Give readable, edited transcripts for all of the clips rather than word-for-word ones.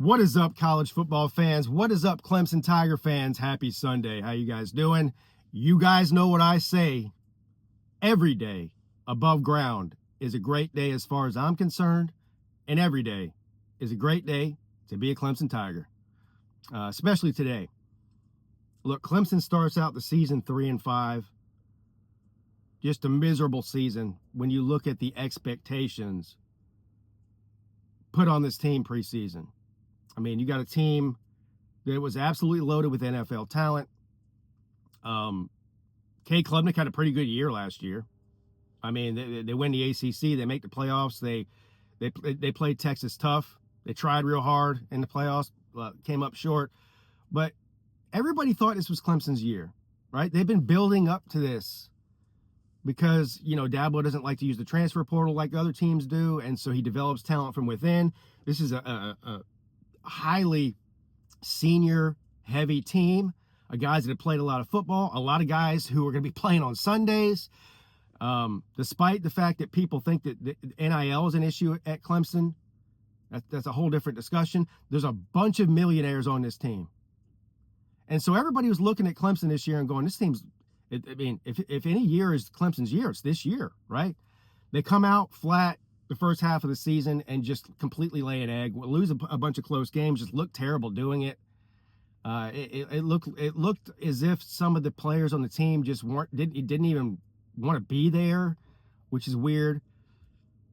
What is up, college football fans? What is up, Clemson Tiger fans? Happy Sunday. How you guys doing? You guys know what I say. Every day above ground is a great day as far as I'm concerned, and every day is a great day to be a Clemson Tiger, especially today. Look, Clemson starts out the season 3-5. Just a miserable season when you look at the expectations put on this team preseason. I mean, you got a team that was absolutely loaded with NFL talent. Kay Klubnik had a pretty good year last year. I mean, they win the ACC, they make the playoffs. They played Texas tough. They tried real hard in the playoffs, came up short. But everybody thought this was Clemson's year, right? They've been building up to this because, Dabo doesn't like to use the transfer portal like other teams do, and so he develops talent from within. This is a highly senior-heavy team, guys that have played a lot of football, a lot of guys who are going to be playing on Sundays. Despite the fact that people think that the NIL is an issue at Clemson, that's a whole different discussion. There's a bunch of millionaires on this team. And so everybody was looking at Clemson this year and going, this team's, if any year is Clemson's year, it's this year, right? They come out flat the first half of the season and just completely lay an egg, lose a bunch of close games, just look terrible doing it. It looked as if some of the players on the team just didn't even want to be there, which is weird.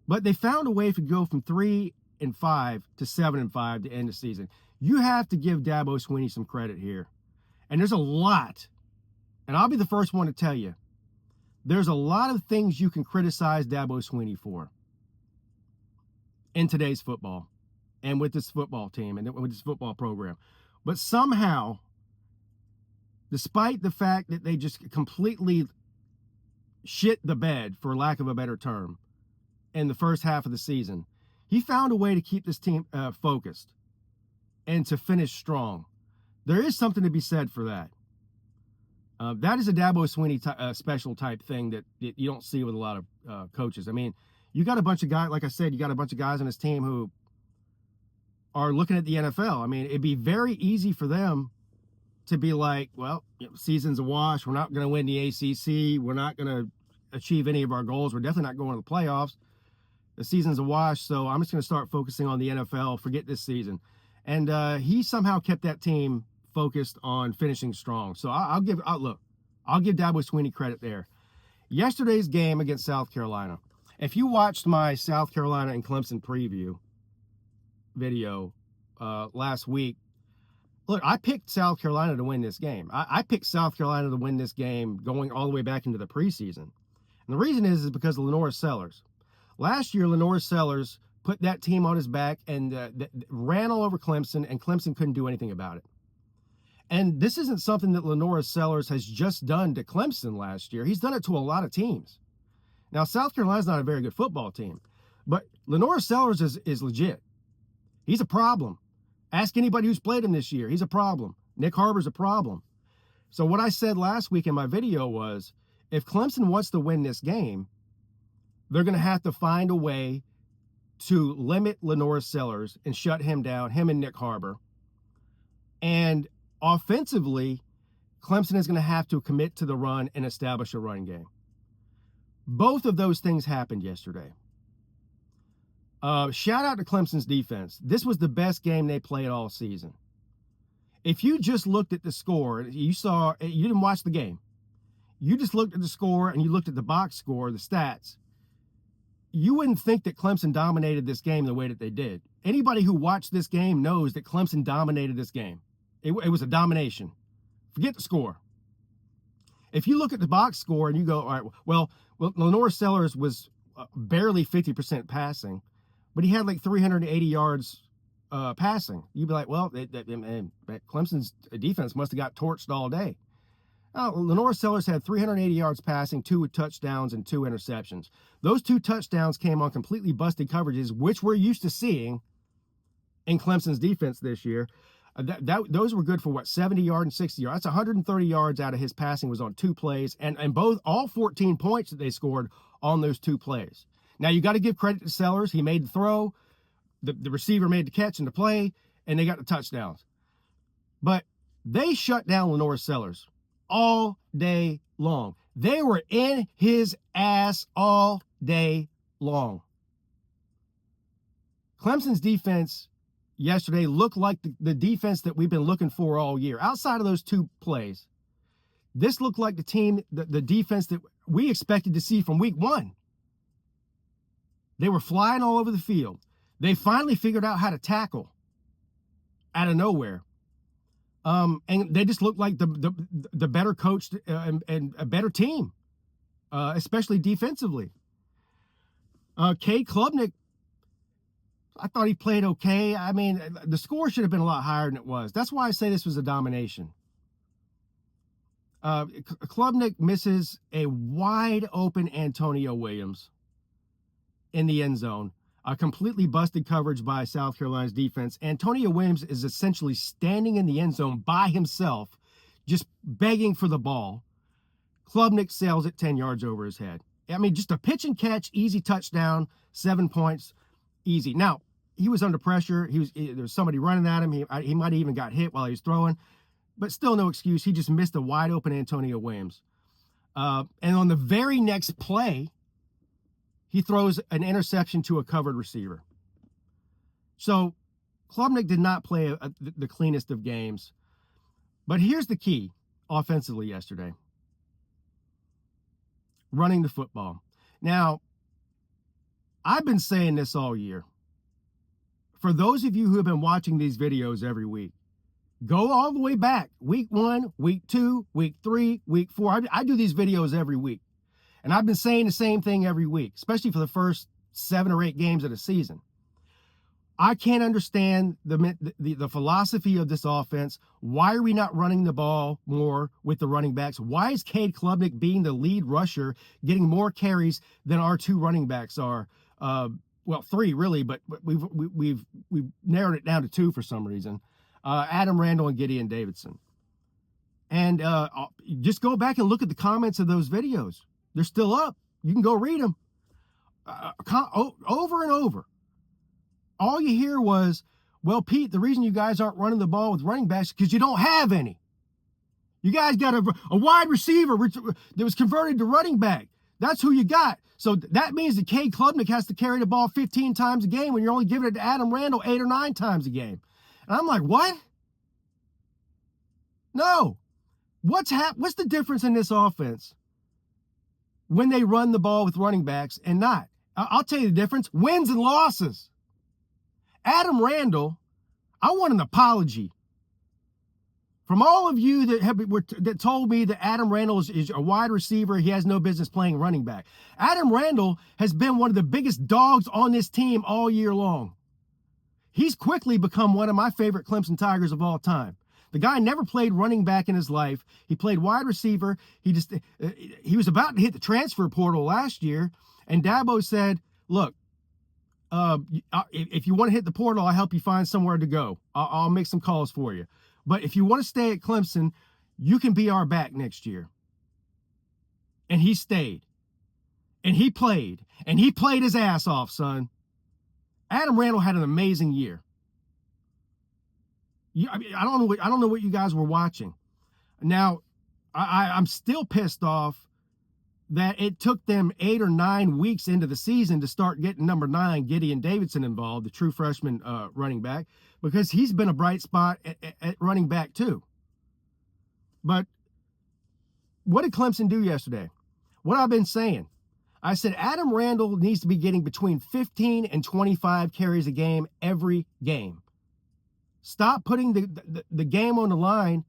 But they found a way to go from 3-5 to 7-5 to end the season. You have to give Dabo Swinney some credit here. And there's a lot, and I'll be the first one to tell you, there's a lot of things you can criticize Dabo Swinney for in today's football and with this football team and with this football program. But somehow, despite the fact that they just completely shit the bed, for lack of a better term, in the first half of the season, he found a way to keep this team focused and to finish strong. There is something to be said for that. That is a Dabo Swinney special type thing that you don't see with a lot of coaches. I mean, you got a bunch of guys, like I said, you got a bunch of guys on this team who are looking at the NFL. I mean, it'd be very easy for them to be like, well, season's a wash. We're not going to win the ACC. We're not going to achieve any of our goals. We're definitely not going to the playoffs. The season's a wash, so I'm just going to start focusing on the NFL, forget this season. And he somehow kept that team focused on finishing strong. So I'll give Dabo Swinney credit there. Yesterday's game against South Carolina, if you watched my South Carolina and Clemson preview video last week, look, I picked South Carolina to win this game. I picked South Carolina to win this game going all the way back into the preseason. And the reason is because of Lenore Sellers. Last year, Lenore Sellers put that team on his back and ran all over Clemson, and Clemson couldn't do anything about it. And this isn't something that Lenore Sellers has just done to Clemson last year. He's done it to a lot of teams. Now, South Carolina's not a very good football team, but Lenore Sellers is legit. He's a problem. Ask anybody who's played him this year. He's a problem. Nick Harbor's a problem. So what I said last week in my video was, if Clemson wants to win this game, they're going to have to find a way to limit Lenore Sellers and shut him down, him and Nick Harbor. And offensively, Clemson is going to have to commit to the run and establish a run game. Both of those things happened yesterday. Shout out to Clemson's defense. This was the best game they played all season. If you just looked at the score, you didn't watch the game. You just looked at the score and you looked at the box score, the stats. You wouldn't think that Clemson dominated this game the way that they did. Anybody who watched this game knows that Clemson dominated this game. It was a domination. Forget the score. If you look at the box score and you go, all right, well, Lenore Sellers was barely 50% passing, but he had like 380 yards passing. You'd be like, well, Clemson's defense must have got torched all day. Lenore Sellers had 380 yards passing, 2 touchdowns, and 2 interceptions. Those 2 touchdowns came on completely busted coverages, which we're used to seeing in Clemson's defense this year. Those were good for 70 yards and 60 yards. That's 130 yards out of his passing was on 2 plays, and all 14 points that they scored on those 2 plays. Now, you got to give credit to Sellers. He made the throw. The receiver made the catch and the play, and they got the touchdowns. But they shut down Lenore Sellers all day long. They were in his ass all day long. Clemson's defense yesterday looked like the defense that we've been looking for all year. Outside of those two plays, this looked like the team, the defense that we expected to see from week one. They were flying all over the field. They finally figured out how to tackle out of nowhere. And they just looked like the better coached and a better team, especially defensively. Cade Klubnik, I thought he played okay. I mean, the score should have been a lot higher than it was. That's why I say this was a domination. Klubnik misses a wide open Antonio Williams in the end zone. A completely busted coverage by South Carolina's defense. Antonio Williams is essentially standing in the end zone by himself, just begging for the ball. Klubnik sails it 10 yards over his head. I mean, just a pitch and catch, easy touchdown, 7 points, easy. Now, he was under pressure. There was somebody running at him. He might have even got hit while he was throwing, but still no excuse. He just missed a wide open Antonio Williams. And on the very next play, he throws an interception to a covered receiver. So Klubnik did not play the cleanest of games. But here's the key offensively yesterday. Running the football. Now, I've been saying this all year. For those of you who have been watching these videos every week, go all the way back. Week 1, week 2, week 3, week 4. I do these videos every week. And I've been saying the same thing every week, especially for the first 7 or 8 games of the season. I can't understand the philosophy of this offense. Why are we not running the ball more with the running backs? Why is Cade Klubnik being the lead rusher, getting more carries than our 2 running backs are? Well, 3 really, but we've narrowed it down to 2 for some reason. Adam Randall and Gideon Davidson. And just go back and look at the comments of those videos. They're still up. You can go read them over and over. All you hear was, well, Pete, the reason you guys aren't running the ball with running backs is because you don't have any. You guys got a wide receiver that was converted to running back. That's who you got. So that means that Cade Klubnik has to carry the ball 15 times a game when you're only giving it to Adam Randall 8 or 9 times a game. And I'm like, what? No. What's the difference in this offense when they run the ball with running backs and not? I'll tell you the difference. Wins and losses. Adam Randall, I want an apology from all of you that told me that Adam Randall is a wide receiver. He has no business playing running back. Adam Randall has been one of the biggest dogs on this team all year long. He's quickly become one of my favorite Clemson Tigers of all time. The guy never played running back in his life. He played wide receiver. He was about to hit the transfer portal last year, and Dabo said, look, if you want to hit the portal, I'll help you find somewhere to go. I'll make some calls for you. But if you want to stay at Clemson, you can be our back next year. And he stayed. And he played. And he played his ass off, son. Adam Randall had an amazing year. I don't know what you guys were watching. Now, I'm still pissed off that it took them 8 or 9 weeks into the season to start getting number 9, Gideon Davidson, involved, the true freshman running back, because he's been a bright spot at running back too. But what did Clemson do yesterday? What I've been saying. I said Adam Randall needs to be getting between 15 and 25 carries a game every game. Stop putting the game on the line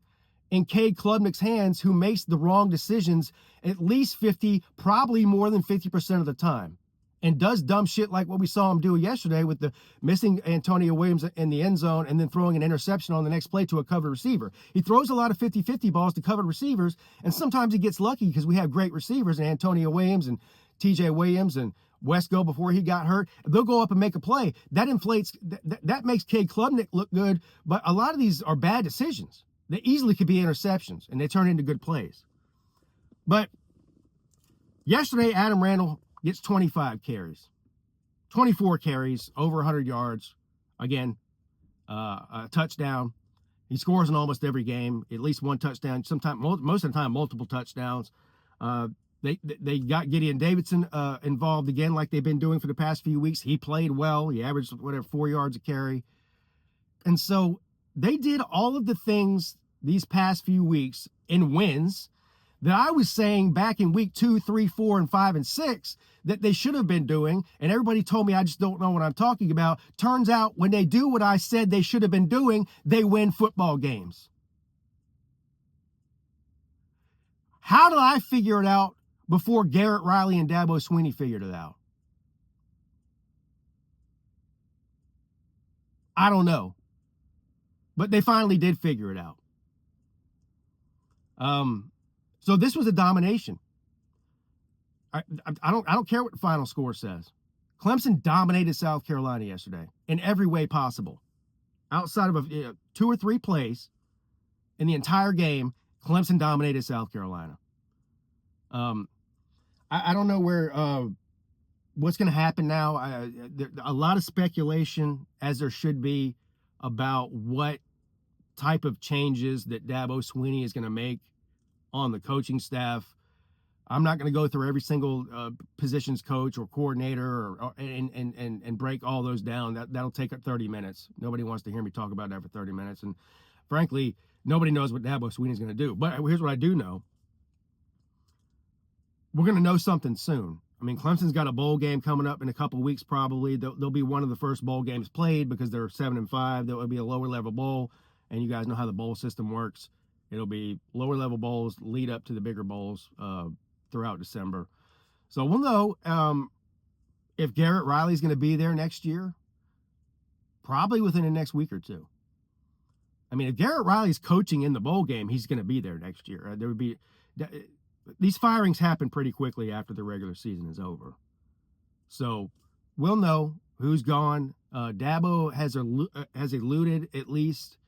in Cade Klubnik's hands, who makes the wrong decisions at least 50, probably more than 50% of the time, and does dumb shit like what we saw him do yesterday with the missing Antonio Williams in the end zone and then throwing an interception on the next play to a covered receiver. He throws a lot of 50-50 balls to covered receivers, and sometimes he gets lucky because we have great receivers, and Antonio Williams and TJ Williams and Wesco before he got hurt. They'll go up and make a play. That inflates, that makes Cade Klubnik look good, but a lot of these are bad decisions. They easily could be interceptions, and they turn into good plays. But yesterday, Adam Randall gets 25 carries. 24 carries, over 100 yards. Again, a touchdown. He scores in almost every game, at least one touchdown. Sometimes, most of the time, multiple touchdowns. They got Gideon Davidson involved again, like they've been doing for the past few weeks. He played well. He averaged 4 yards a carry, and so they did all of the things these past few weeks in wins that I was saying back in week 2, 3, 4, and 5, and 6 that they should have been doing, and everybody told me I just don't know what I'm talking about. Turns out when they do what I said they should have been doing, they win football games. How did I figure it out before Garrett Riley and Dabo Swinney figured it out? I don't know. But they finally did figure it out. So this was a domination. I don't care what the final score says. Clemson dominated South Carolina yesterday in every way possible. Outside of 2 or 3 plays in the entire game, Clemson dominated South Carolina. I don't know what's going to happen now. A lot of speculation, as there should be, about what type of changes that Dabo Swinney is going to make on the coaching staff. I'm not going to go through every single positions coach or coordinator and break all those down. That'll take 30 minutes. Nobody wants to hear me talk about that for 30 minutes. And frankly, nobody knows what Dabo Swinney is going to do. But here's what I do know. We're going to know something soon. I mean, Clemson's got a bowl game coming up in a couple of weeks probably. They'll be one of the first bowl games played because they're 7-5. There will be a lower level bowl. And you guys know how the bowl system works. It'll be lower level bowls lead up to the bigger bowls throughout December. So we'll know if Garrett Riley's going to be there next year, probably within the next week or 2. I mean, if Garrett Riley's coaching in the bowl game, he's going to be there next year. There would be these firings happen pretty quickly after the regular season is over. So we'll know who's gone. Dabo has alluded at least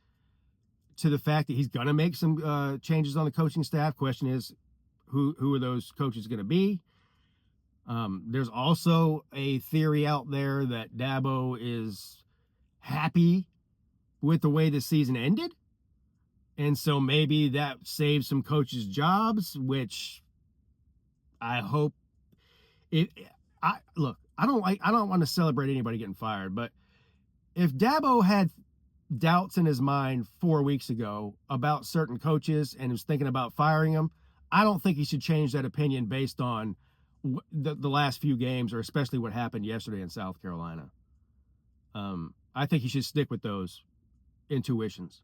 to the fact that he's going to make some changes on the coaching staff. Question is, who are those coaches going to be? There's also a theory out there that Dabo is happy with the way the season ended. And so maybe that saves some coaches' jobs, which I hope I don't want to celebrate anybody getting fired, but if Dabo had doubts in his mind 4 weeks ago about certain coaches and was thinking about firing them, I don't think he should change that opinion based on the last few games, or especially what happened yesterday in South Carolina. I think he should stick with those intuitions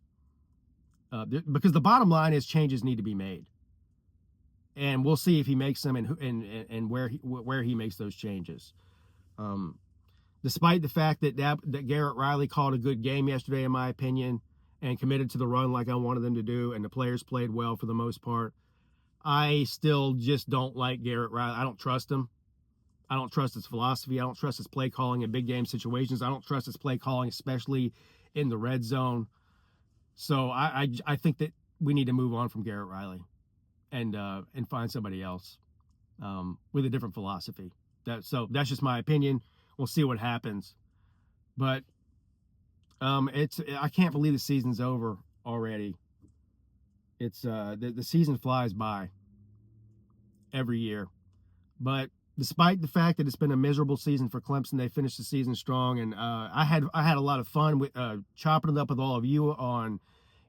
because the bottom line is changes need to be made, and we'll see if he makes them and where he makes those changes. Despite the fact that Garrett Riley called a good game yesterday, in my opinion, and committed to the run like I wanted them to do, and the players played well for the most part, I still just don't like Garrett Riley. I don't trust him. I don't trust his philosophy. I don't trust his play calling in big game situations. I don't trust his play calling, especially in the red zone. So I think that we need to move on from Garrett Riley and find somebody else with a different philosophy. So that's just my opinion. We'll see what happens. But I can't believe the season's over already. It's the season flies by every year. But despite the fact that it's been a miserable season for Clemson, they finished the season strong, and I had a lot of fun with chopping it up with all of you on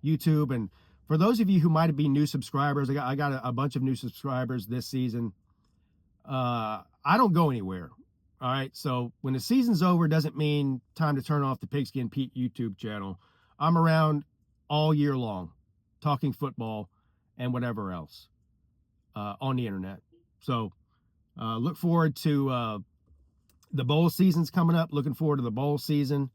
YouTube. And for those of you who might be new subscribers, I got a bunch of new subscribers this season. I don't go anywhere. All right, so when the season's over, doesn't mean time to turn off the Pigskin Pete YouTube channel. I'm around all year long, talking football and whatever else on the internet. So look forward to the bowl season's coming up. Looking forward to the bowl season.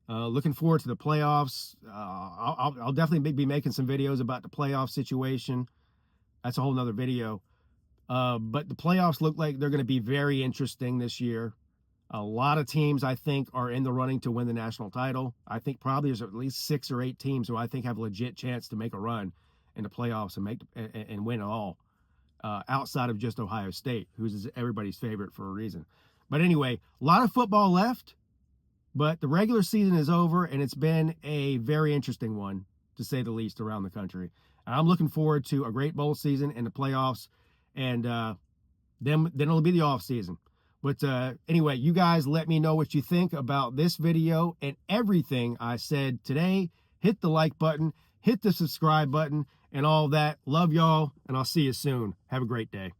Looking forward to the playoffs. I'll definitely be making some videos about the playoff situation. That's a whole nother video. But the playoffs look like they're going to be very interesting this year. A lot of teams, I think, are in the running to win the national title. I think probably there's at least 6 or 8 teams who I think have a legit chance to make a run in the playoffs and win it all, outside of just Ohio State, who's everybody's favorite for a reason. But anyway, a lot of football left. But the regular season is over, and it's been a very interesting one, to say the least, around the country. And I'm looking forward to a great bowl season and the playoffs, and then it'll be the off season. But anyway, you guys let me know what you think about this video and everything I said today. Hit the like button, hit the subscribe button, and all that. Love y'all, and I'll see you soon. Have a great day.